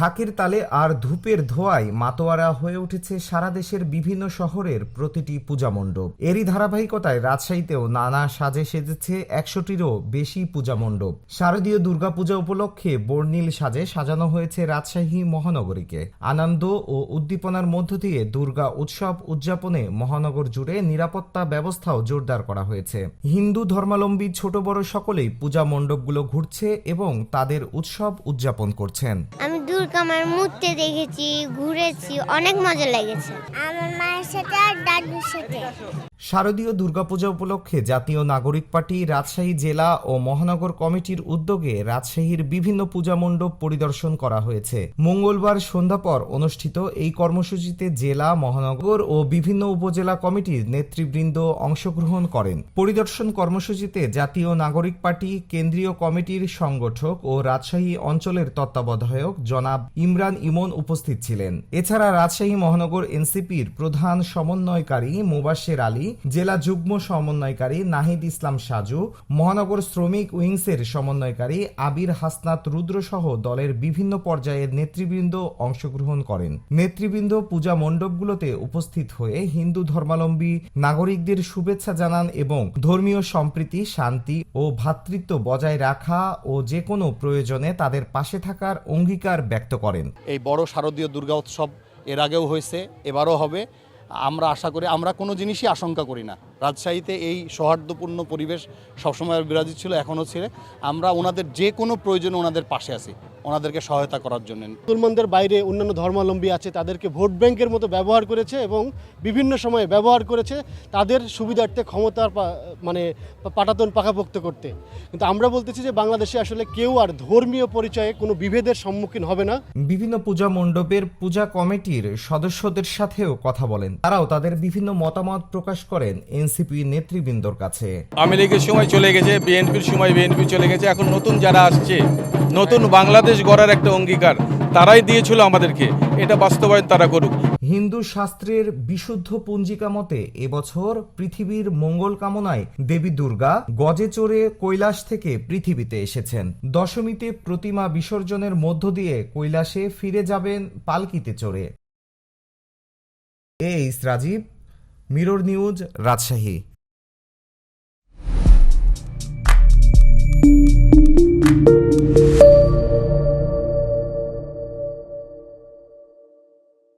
ঢাকের তালে আর ধূপের ধোঁয়ায় মাতোয়ারা হয়ে উঠেছে সারা দেশের বিভিন্ন শহরের প্রতিটি পূজা মণ্ডপ। এরই ধারাবাহিকতায় রাজশাহীতেও নানা সাজে সেজেছে 100টিরও বেশি পূজা মণ্ডপ। শারদীয় দুর্গাপূজা উপলক্ষে বর্ণিল সাজে সাজানো হয়েছে রাজশাহী মহানগরীকে। আনন্দ ও উদ্দীপনার মধ্য দিয়ে দুর্গা উৎসব উদযাপনে মহানগর জুড়ে নিরাপত্তা ব্যবস্থাও জোরদার করা হয়েছে। হিন্দু ধর্মাবলম্বী ছোট বড় সকলেই পূজা মণ্ডপগুলো ঘুরছে এবং তাদের উৎসব উদযাপন করছেন। আমি দুর্গা মার মূর্তি দেখেছি, ঘুরেছি, অনেক মজা লেগেছে আমার মায়ের সাথে আর দাদুর সাথে। শারদীয় দুর্গাপূজা উপলক্ষে জাতীয় নাগরিক পার্টি রাজশাহী জেলা ও মহানগর কমিটির উদ্যোগে রাজশাহীর বিভিন্ন পূজা মণ্ডপ পরিদর্শন করা হয়েছে। মঙ্গলবার সন্ধ্যা পর অনুষ্ঠিত এই কর্মসূচিতে জেলা, মহানগর ও বিভিন্ন উপজেলা কমিটির নেতৃবৃন্দ অংশগ্রহণ করেন। পরিদর্শন কর্মসূচিতে জাতীয় নাগরিক পার্টি কেন্দ্রীয় কমিটির সংগঠক ও রাজশাহী অঞ্চলের তত্ত্বাবধায়ক জনাব ইমরান ইমন উপস্থিত ছিলেন। এছাড়া রাজশাহী মহানগর এনসিপির প্রধান সমন্বয়কারী মুবাশ্শের আলী, জেলা যুগ্ম সমন্বয়কারী নাহিদ ইসলাম সাজু, মহানগর শ্রমিক উইংসের সমন্বয়কারী আবির হাসনাত রুদ্র সহ দলের বিভিন্ন পর্যায়ের নেতৃবৃন্দ অংশগ্রহণ করেন। নেতৃবৃন্দ পূজা মণ্ডপগুলোতে উপস্থিত হয়ে হিন্দু ধর্মাবলম্বী নাগরিকদের শুভেচ্ছা জানান এবং ধর্মীয় সম্প্রীতি, শান্তি ও ভ্রাতৃত্ব বজায় রাখা ও যে কোনো প্রয়োজনে তাদের পাশে থাকার অঙ্গীকার ব্যক্ত করেন। এই বড় শারদীয় দুর্গা উৎসব এর আগেও হয়েছে, এবারও হবে। আমরা আশা করি, আমরা কোনো জিনিসই আশঙ্কা করি না। রাজশাহীতে এই সৌহার্দ্যপূর্ণ পরিবেশ সবসময় বিরাজিত ছিল, এখনও ছিল। আমরা ওনাদের যে কোনো প্রয়োজনে ওনাদের পাশে আছি, ওনাদেরকে সহায়তা করার জন্য। মুসলমানদের বাইরে অন্যান্য ধর্মাবলম্বী আছে, তাদেরকে ভোট ব্যাংকের মতো ব্যবহার করেছে এবং বিভিন্ন সময়ে ব্যবহার করেছে তাদের সুবিধার্থে ক্ষমতার পাটাতন পাকাপোক্ত করতে। কিন্তু আমরা বলতেছি যে বাংলাদেশে আসলে কেউ আর ধর্মীয় পরিচয়ে কোনো বিভেদের সম্মুখীন হবে না। বিভিন্ন পূজা মণ্ডপের পূজা কমিটির সদস্যদের সাথেও কথা বলেন। তারাও তাদের বিভিন্ন মতামত প্রকাশ করেন এনসিপি নেতৃবৃন্দর কাছে। আওয়ামী লীগের সময় চলে গেছে, বিএনপির সময় বিএনপি চলে গেছে, এখন নতুন যারা আসছে, নতুন বাংলাদেশ গড়ার একটা অঙ্গীকার তারাই দিয়েছিল আমাদেরকে, এটা বাস্তবায়ন তারা করুক। হিন্দু শাস্ত্রের বিশুদ্ধ পঞ্জিকা মতে এবছর পৃথিবীর মঙ্গল কামনায় দেবী দুর্গা গজে চড়ে কৈলাস থেকে পৃথিবীতে এসেছেন। দশমীতে প্রতিমা বিসর্জনের মধ্য দিয়ে কৈলাসে ফিরে যাবেন পালকিতে চড়ে। Rajiv, mirror news, Rajshahi.